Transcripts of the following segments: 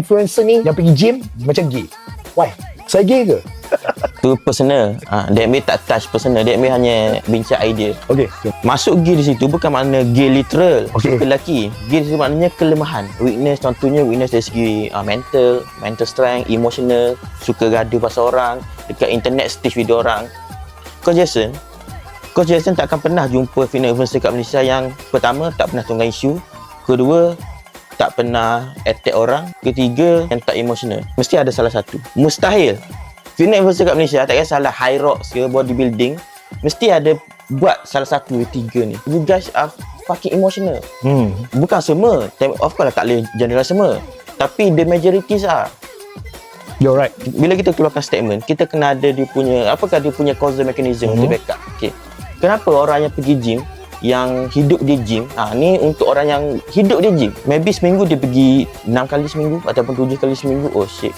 influencer ni yang pergi gym macam gay. Why? Saya gay ke? Tu personal. Dia ambil tak touch personal. Dia ambil hanya bincang idea. Okey. Masuk gay di situ bukan makna gay literal. Okey. Suka lelaki. Gay di situ maknanya kelemahan. Weakness, contohnya weakness dari segi mental strength, emotional, suka gaduh pasal orang, dekat internet stage video orang. Coach Jason tak akan pernah jumpa female influencer kat Malaysia yang pertama tak pernah tunggang isu, kedua tak pernah attack orang, ketiga yang tak emotional. Mesti ada salah satu. Mustahil female influencer kat Malaysia, tak kisahlah high rocks ke bodybuilding, mesti ada buat salah satu dari tiga ni. You guys are fucking emotional. Bukan semua, of course lah tak boleh general semua, tapi the majorities are. You're right. Bila kita keluarkan statement, kita kena ada dia punya, apakah dia punya causal mechanism untuk backup. Okay. Kenapa orang yang pergi gym, yang hidup di gym, ni untuk orang yang hidup di gym, maybe seminggu dia pergi 6 kali seminggu ataupun 7 kali seminggu. Oh shit.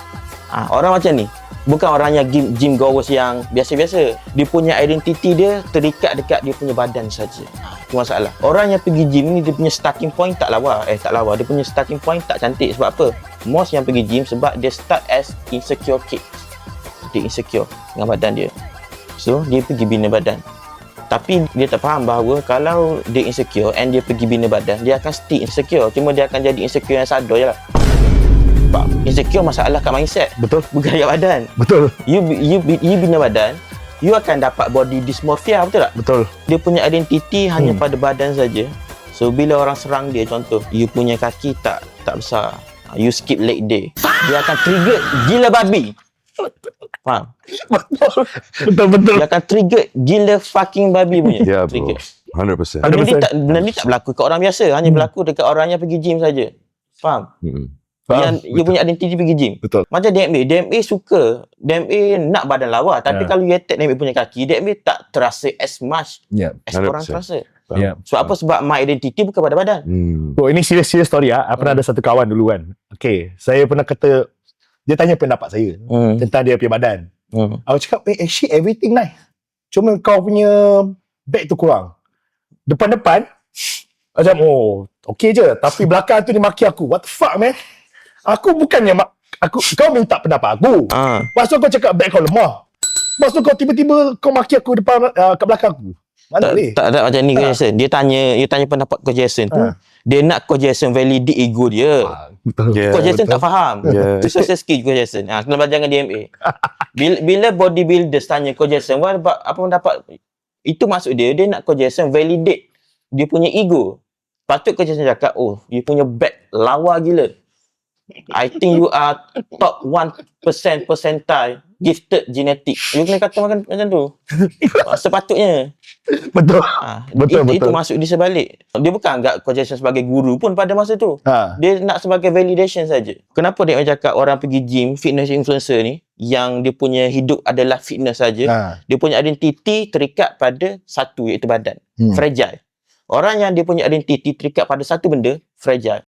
Orang macam ni bukan orang yang gym goers yang biasa-biasa. Dia punya identiti dia terikat dekat dia punya badan saja. Itu masalah. Orang yang pergi gym ni dia punya starting point tak lawa. Dia punya starting point tak cantik. Sebab apa? Most yang pergi gym sebab dia start as insecure kid. Dia insecure dengan badan dia, so dia pergi bina badan. Tapi dia tak faham bahawa kalau dia insecure and dia pergi bina badan, dia akan still insecure. Cuma dia akan jadi insecure yang sadar je lah. Sebab insecure masalah kat mindset. Betul. Bukan kat badan. Betul. You bina badan, you akan dapat body dysmorphia, betul tak? Betul. Dia punya identiti hanya pada badan saja. So bila orang serang dia, contoh you punya kaki tak besar, you skip leg day, dia akan trigger gila babi. Faham? Betul. Dia akan trigger gila fucking babi punya. Yeah, bro. Trigger. 100%. Benda ni tak berlaku kat orang biasa, hanya berlaku dekat orang yang pergi gym saja. Faham? Yang you punya identiti pergi gym. Betul. Macam DMA suka, DMA nak badan lawa, tapi kalau you attack DMA punya kaki, DMA tak terasa as much as 100%. orang terasa. Yeah. Sebab apa? Sebab my identity bukan pada badan. So ini serius story pernah ada satu kawan dulu kan. Okay, saya pernah kata, dia tanya pendapat saya tentang dia punya badan. Aku cakap, actually everything nice, cuma kau punya back tu kurang. Depan-depan macam okay je, tapi belakang tu dia maki aku. What the fuck, man? Aku bukannya kau minta pendapat aku. Lepas tu kau cakap back kau lemah. Lepas tu kau tiba-tiba kau maki aku depan kat belakang aku. Mana boleh? Tak ada macam ni Coach Jason. Dia tanya pendapat Coach Jason tu. Dia nak Coach Jason validate ego dia. Betul. Coach Jason tak faham. Itu social skill Coach Jason. Kena belajar dengan DMA. Bila bodybuilders tanya Coach Jason, apa pendapat? Itu maksud dia nak Coach Jason validate dia punya ego. Patut Coach Jason cakap, you punya back lawa gila. I think you are top 1% percentile gifted genetic. You kena kata macam tu. Sepatutnya. Betul. Itu Betul. masuk di sebalik. Dia bukan anggap Coach Jason sebagai guru pun pada masa tu. Dia nak sebagai validation saja. Kenapa dia cakap orang pergi gym, fitness influencer ni, yang dia punya hidup adalah fitness saja. Dia punya identiti terikat pada satu, iaitu badan. Fragile. Orang yang dia punya identiti terikat pada satu benda, fragile.